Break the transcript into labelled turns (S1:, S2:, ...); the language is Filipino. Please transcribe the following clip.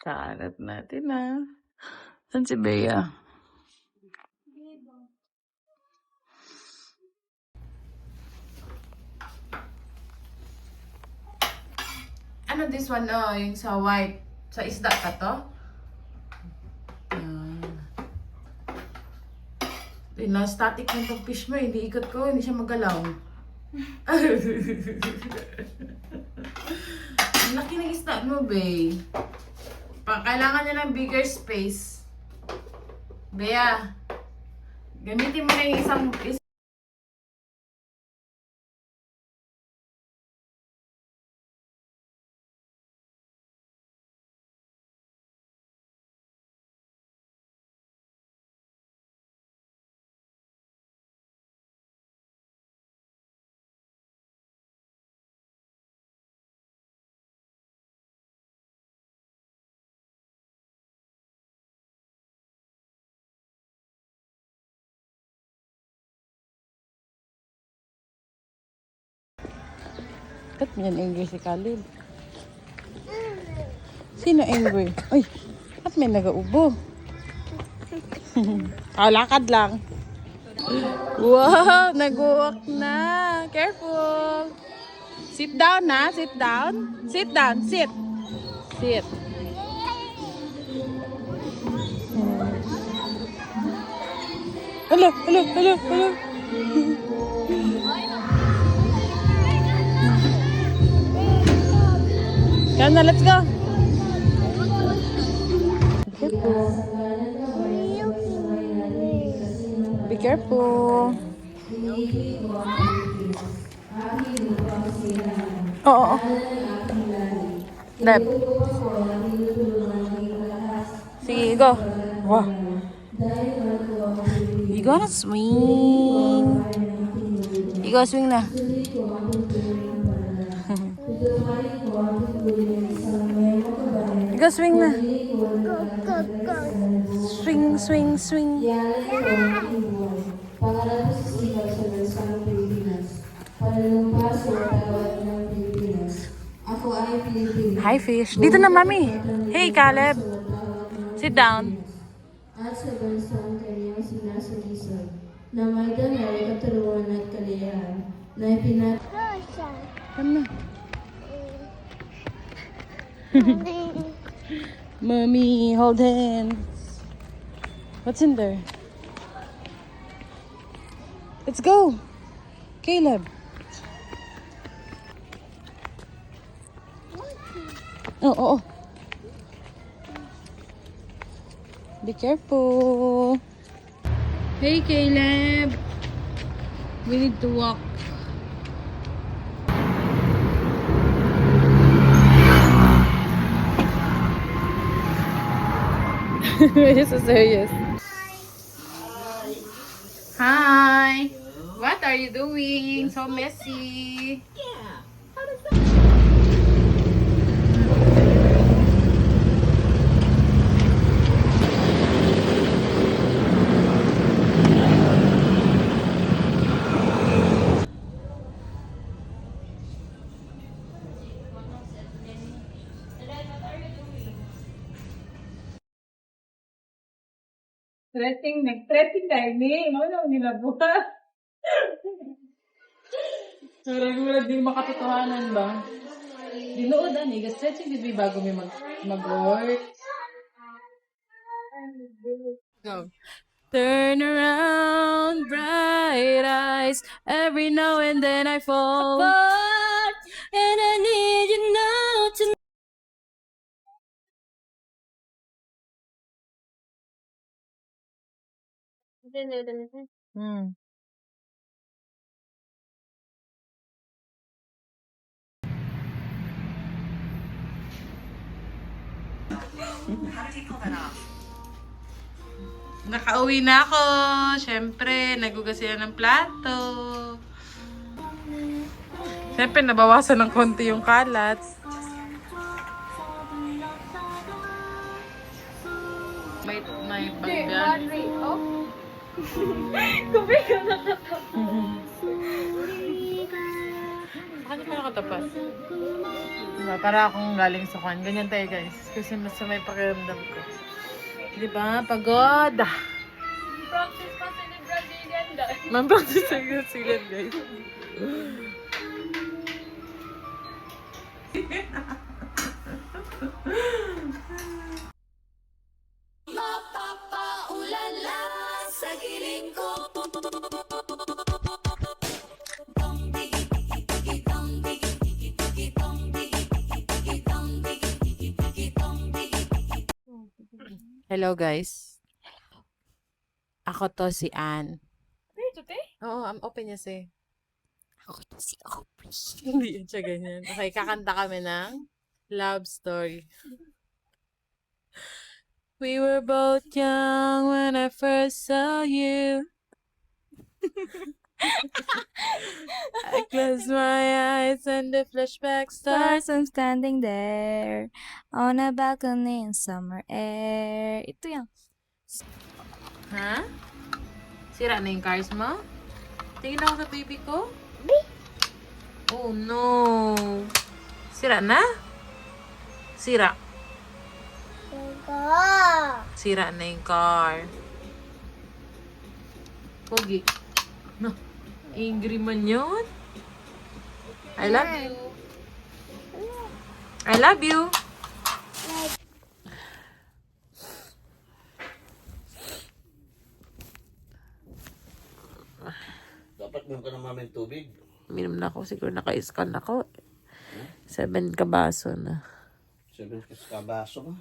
S1: Kalat natin na. Saan si Bea? Ano this one? Oh, yung sa white. Sa isda ka to? Na-static na itong fish mo. Hindi ikot ko. Hindi siya magalaw. Ang laki ng isda mo, Bea. Kailangan niya ng bigger space. Bea, gamitin mo na yung isang Ba't yan angry si Khalid? Sino angry? Uy, ba't may nagaubo? Lakad lang. Wow, nag-walk na. Careful. Sit down na, sit down. Sit down, sit. Sit. Hello, hello, hello, hello. Come na, let's go. Be careful. Oo. Deb. Sige, go. Wow. You gotta swing. You gotta swing na. You gotta swing na. Swing, swing, swing. Hi, fish. Dito na, mami. Hey, Caleb. Sit down.
S2: At sa bansang kanyang sinasalisod, na may danay, katulungan at kaliyahan, na ipinat...
S1: Come na. Mommy, hold hands. What's in there? Let's go. Caleb. Oh. Be careful. Hey, Caleb. We need to walk. You're so serious. Hi. What are you doing? So messy. Nag-threating tayo ni. Ano nila buha? Regular din makatotohanan ba? Dinood ani, stretching did we bago may mag-work. Go. Turn around, bright eyes. Every now and then I fall apart, and I need you now to. Nakauwi na ako. Siyempre, nagugas sila ng plato. Siyempre, nabawasan ng konti yung kalat. May bagyan. Bakit ka nakatapat? Diba? Para akong galing sa kwan. Ganyan tayo guys. Kasi mas may pakiramdam ko. Diba? Pagod!
S3: Practice kasi ni Brazilian dahil.
S1: Man-practice sa Brazilian guys. Hello guys. Ako to si Ann.
S3: Wait, ito
S1: Oo, I'm open niya si.
S3: Ako to si Aubrey.
S1: Hindi yun siya ganyan. Okay, kakanta kami ng love story. We were both young when I first saw you. I closed my eyes and the flashback starts.
S3: Stars, I'm standing there on a balcony in summer air. Ito yan.
S1: Ha? Sira na yung cars mo? Tingin ako sa baby ko. Oh no. Sira na? Sira. Sira na yung car. Pogi. No. Angry man yun. I love you. I love you.
S4: Dapat meron ka na mamin tubig.
S1: Minom na ako. Siguro naka-scan ako. 7 kabaso na.
S4: 7 kabaso ka.